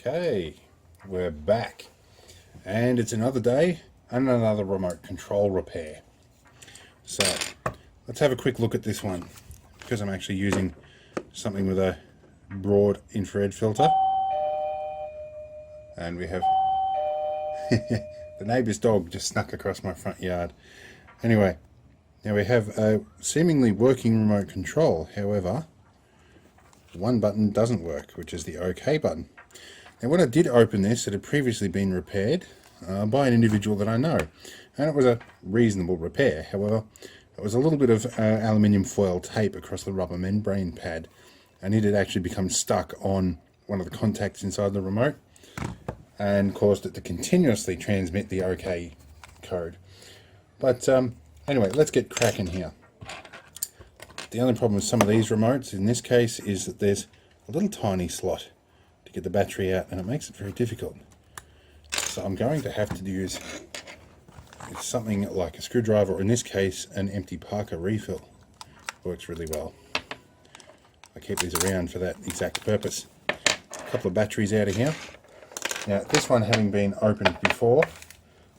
Okay, we're back, and it's another day and another remote control repair. So let's have a quick look at this one, because I'm actually using something with a broad infrared filter, and we have the neighbour's dog just snuck across my front yard. Anyway, now we have a seemingly working remote control. However, one button doesn't work, which is the OK button. Now when I did open this, it had previously been repaired by an individual that I know, and it was a reasonable repair. However, it was a little bit of aluminium foil tape across the rubber membrane pad, and it had actually become stuck on one of the contacts inside the remote and caused it to continuously transmit the OK code. But anyway, let's get cracking here. The only problem with some of these remotes in this case is that there's a little tiny slot to get the battery out, and it makes it very difficult. So I'm going to have to use something like a screwdriver, or in this case an empty Parker refill. Works really well. I keep these around for that exact purpose. A couple of batteries out of here. Now this one, having been opened before,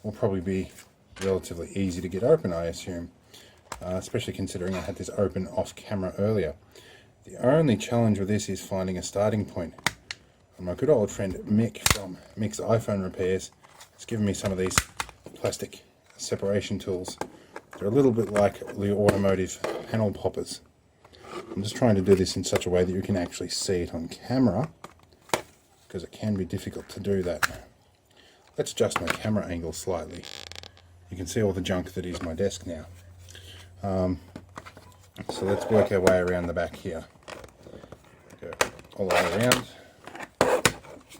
will probably be relatively easy to get open, I assume, especially considering I had this open off camera earlier. The only challenge with this is finding a starting point. And my good old friend Mick from Mick's iPhone Repairs has given me some of these plastic separation tools. They're a little bit like the automotive panel poppers. I'm just trying to do this in such a way that you can actually see it on camera, because it can be difficult to do that. Let's adjust my camera angle slightly. You can see all the junk that is my desk now. So let's work our way around the back here. Go all the way around.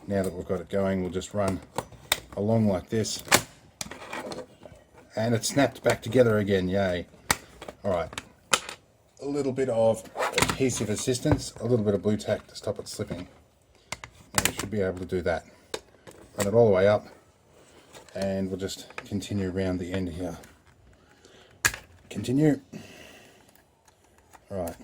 Now that we've got it going, we'll just run along like this, and it snapped back together again. Yay. Alright, a little bit of adhesive assistance, a little bit of blue tack to stop it slipping, and we should be able to do that. Run it all the way up, and we'll just continue around the end here. Continue. Alright.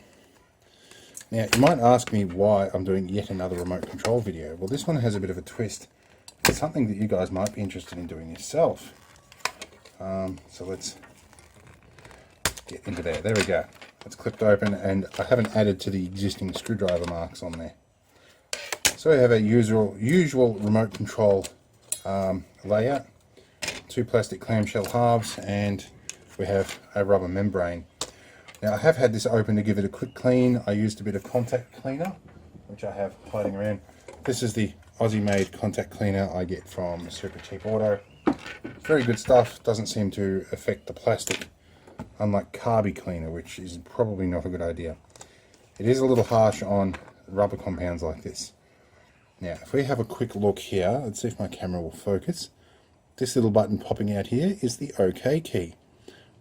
Now, you might ask me why I'm doing yet another remote control video. Well, this one has a bit of a twist. It's something that you guys might be interested in doing yourself. So let's get into there. There we go. It's clipped open, and I haven't added to the existing screwdriver marks on there. So we have a usual remote control layout. Two plastic clamshell halves, and we have a rubber membrane. Now I have had this open to give it a quick clean. I used a bit of contact cleaner, which I have floating around. This is the Aussie made contact cleaner I get from Super Cheap Auto. Very good stuff, doesn't seem to affect the plastic, unlike carby cleaner, which is probably not a good idea. It is a little harsh on rubber compounds like this. Now if we have a quick look here, let's see if my camera will focus. This little button popping out here is the OK key.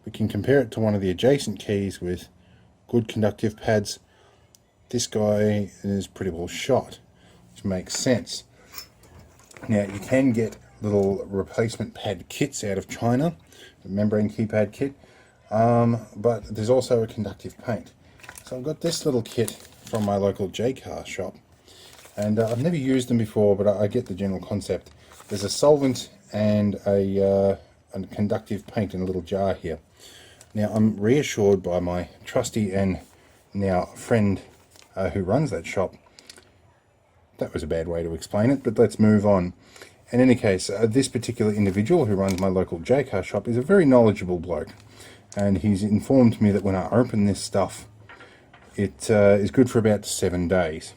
We can compare it to one of the adjacent keys with good conductive pads. This guy is pretty well shot, which makes sense. Now you can get little replacement pad kits out of China, a membrane keypad kit, but there's also a conductive paint. So I've got this little kit from my local J-Car shop, and I've never used them before, but I get the general concept. There's a solvent and a conductive paint in a little jar here. Now I'm reassured by my trusty and now friend who runs that shop. That was a bad way to explain it, but let's move on. In any case, this particular individual who runs my local J-Car shop is a very knowledgeable bloke, and he's informed me that when I open this stuff, it is good for about 7 days.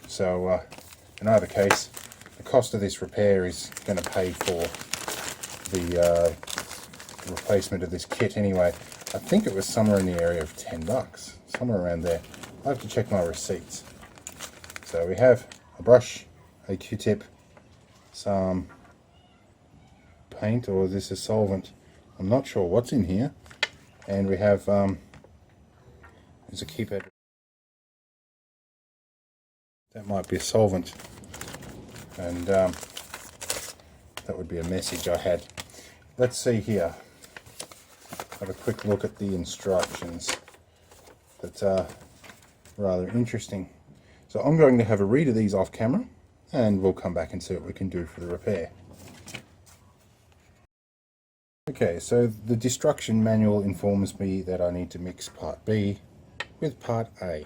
So in either case, the cost of this repair is going to pay for the replacement of this kit anyway. I think it was somewhere in the area of $10, somewhere around there. I'll have to check my receipts. So we have a brush, a Q-tip, some paint, or this is solvent. I'm not sure what's in here. And we have there's a keypad. That might be a solvent, and that would be a message I had. Let's see here. Have a quick look at the instructions that are rather interesting. So I'm going to have a read of these off camera, and we'll come back and see what we can do for the repair. Okay, so the destruction manual informs me that I need to mix part B with part A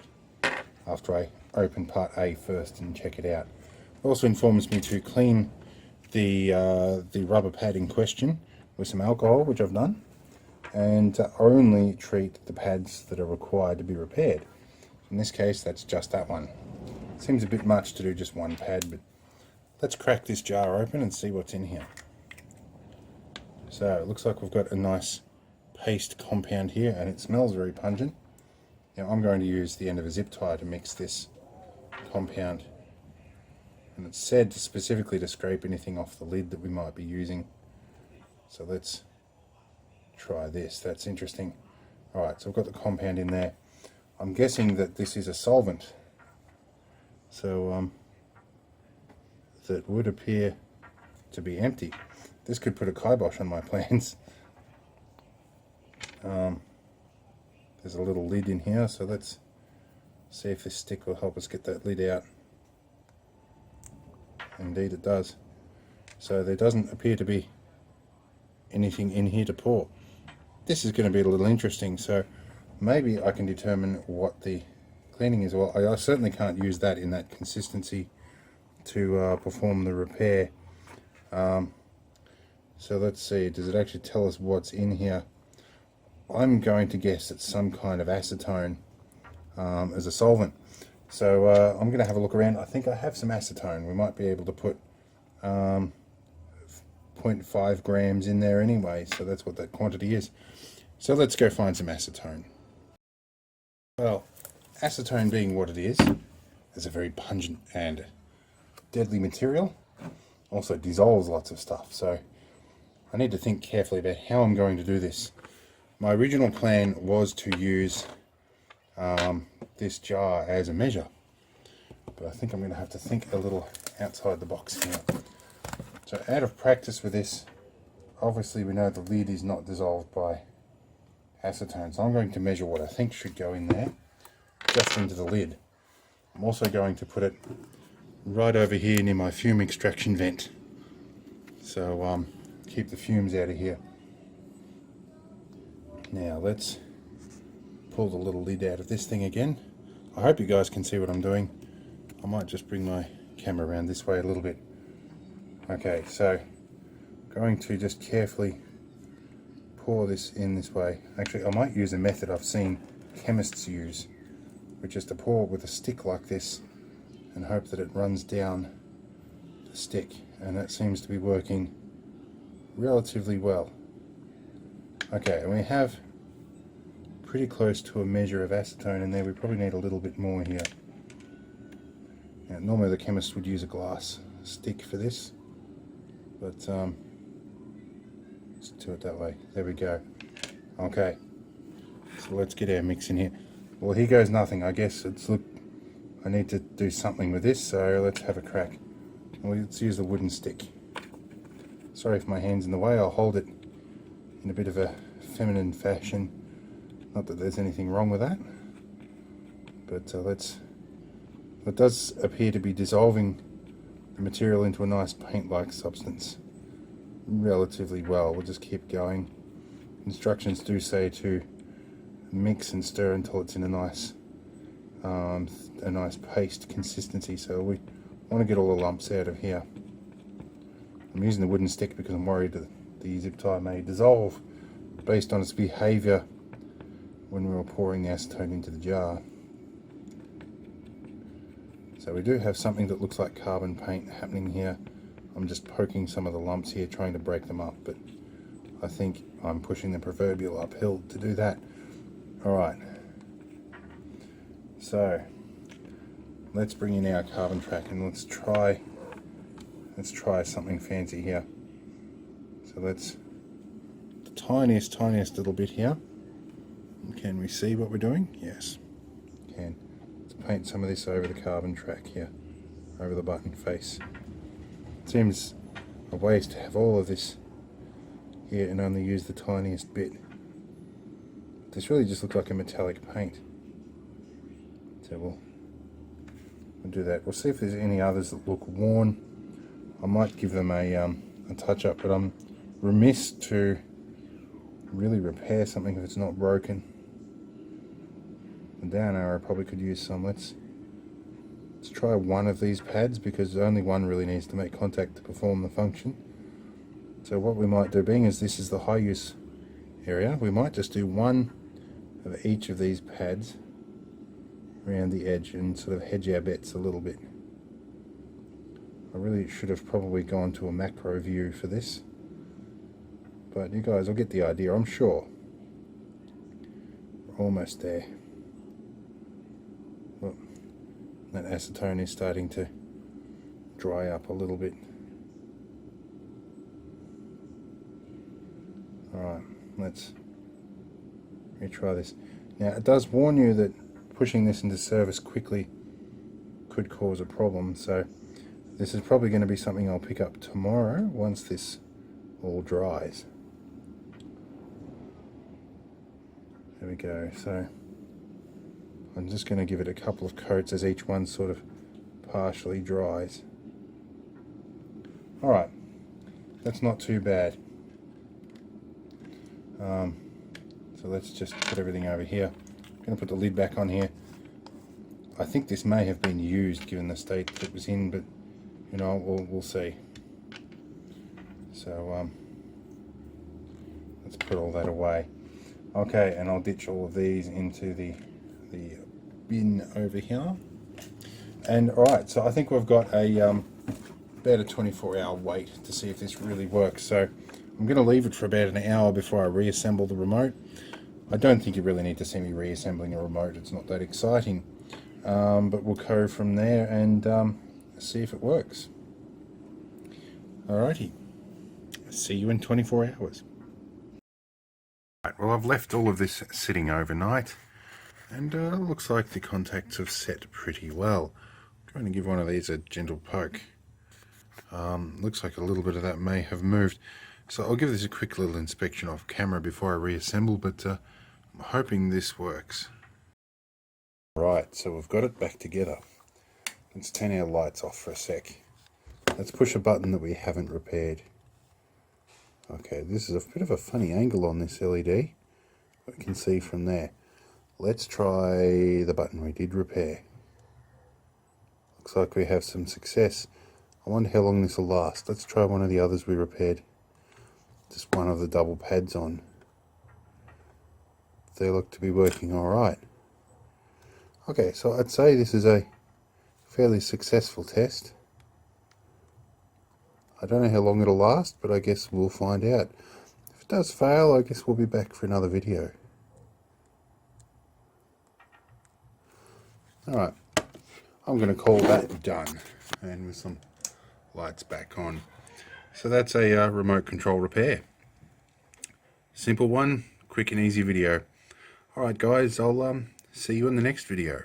after I open part A first and check it out. It also informs me to clean the rubber pad in question with some alcohol, which I've done, and to only treat the pads that are required to be repaired. In this case, that's just that one. Seems a bit much to do just one pad, but let's crack this jar open and see what's in here. So it looks like we've got a nice paste compound here, and it smells very pungent. Now I'm going to use the end of a zip tie to mix this compound, and it's said specifically to scrape anything off the lid that we might be using. So let's try this. That's interesting. Alright, so I've got the compound in there. I'm guessing that this is a solvent, so that would appear to be empty. This could put a kibosh on my plans. There's a little lid in here, so let's see if this stick will help us get that lid out. Indeed it does. So there doesn't appear to be anything in here to pour. This is going to be a little interesting, so maybe I can determine what the cleaning is. Well, I certainly can't use that in that consistency to perform the repair. So let's see, does it actually tell us what's in here? I'm going to guess it's some kind of acetone as a solvent. So I'm going to have a look around. I think I have some acetone. We might be able to put 0.5 grams in there anyway, so that's what that quantity is. So let's go find some acetone. Well, acetone being what it is a very pungent and deadly material. Also dissolves lots of stuff, so I need to think carefully about how I'm going to do this. My original plan was to use this jar as a measure, but I think I'm going to have to think a little outside the box here. So out of practice with this, obviously we know the lid is not dissolved by acetone, so I'm going to measure what I think should go in there, just into the lid. I'm also going to put it right over here near my fume extraction vent, so keep the fumes out of here. Now let's pull the little lid out of this thing again. I hope you guys can see what I'm doing. I might just bring my camera around this way a little bit. Okay, so I'm going to just carefully pour this in this way. Actually, I might use a method I've seen chemists use, which is to pour with a stick like this and hope that it runs down the stick, and that seems to be working relatively well. Okay, and we have pretty close to a measure of acetone in there. We probably need a little bit more here. Now, normally the chemist would use a glass stick for this, but let's do it that way. There we go. Okay, so let's get our mix in here. Well, here goes nothing. I guess I need to do something with this, so let's have a crack. Well, let's use the wooden stick. Sorry if my hand's in the way. I'll hold it in a bit of a feminine fashion. Not that there's anything wrong with that, but it does appear to be dissolving the material into a nice paint-like substance relatively well. We'll just keep going. Instructions do say to mix and stir until it's in a nice paste consistency, so we want to get all the lumps out of here. I'm using the wooden stick because I'm worried that the zip tie may dissolve based on its behaviour when we were pouring the acetone into the jar. So we do have something that looks like carbon paint happening here. I'm just poking some of the lumps here, trying to break them up, but I think I'm pushing the proverbial uphill to do that. Alright, so let's bring in our carbon track and let's try something fancy here. So let's, the tiniest little bit here. Can we see what we're doing? Yes, can. Let's paint some of this over the carbon track here, over the button face. It seems a waste to have all of this here and only use the tiniest bit. This really just looks like a metallic paint. So we'll we'll do that. We'll see if there's any others that look worn. I might give them a touch up, but I'm remiss to really repair something if it's not broken. The down arrow probably could use some. Let's try one of these pads, because only one really needs to make contact to perform the function. So what we might do, being as this is the high use area, we might just do one of each of these pads around the edge and sort of hedge our bets a little bit. I really should have probably gone to a macro view for this, but you guys will get the idea, I'm sure. We're almost there. Well, that acetone is starting to dry up a little bit. Alright, let's retry this. Now it does warn you that pushing this into service quickly could cause a problem, so this is probably going to be something I'll pick up tomorrow once this all dries. There we go. So I'm just going to give it a couple of coats as each one sort of partially dries. Alright, that's not too bad. So let's just put everything over here. I'm going to put the lid back on here. I think this may have been used given the state that it was in, but you know, we'll see. So let's put all that away. Okay, and I'll ditch all of these into the bin over here. And alright, so I think we've got a about a 24-hour wait to see if this really works. So I'm going to leave it for about an hour before I reassemble the remote. I don't think you really need to see me reassembling a remote, it's not that exciting. But we'll go from there and see if it works. Alrighty, see you in 24 hours. Right, well, I've left all of this sitting overnight, and it looks like the contacts have set pretty well. I'm trying to give one of these a gentle poke. Looks like a little bit of that may have moved, so I'll give this a quick little inspection off camera before I reassemble, but I'm hoping this works. Right, so we've got it back together. Let's turn our lights off for a sec. Let's push a button that we haven't repaired. Okay, this is a bit of a funny angle on this LED. What you can see from there. Let's try the button we did repair. Looks like we have some success. I wonder how long this will last. Let's try one of the others we repaired. Just one of the double pads on. They look to be working alright. Okay, so I'd say this is a fairly successful test. I don't know how long it'll last, but I guess we'll find out. If it does fail, I guess we'll be back for another video. Alright, I'm going to call that done, and with some lights back on. So that's a remote control repair. Simple one, quick and easy video. Alright guys, I'll see you in the next video.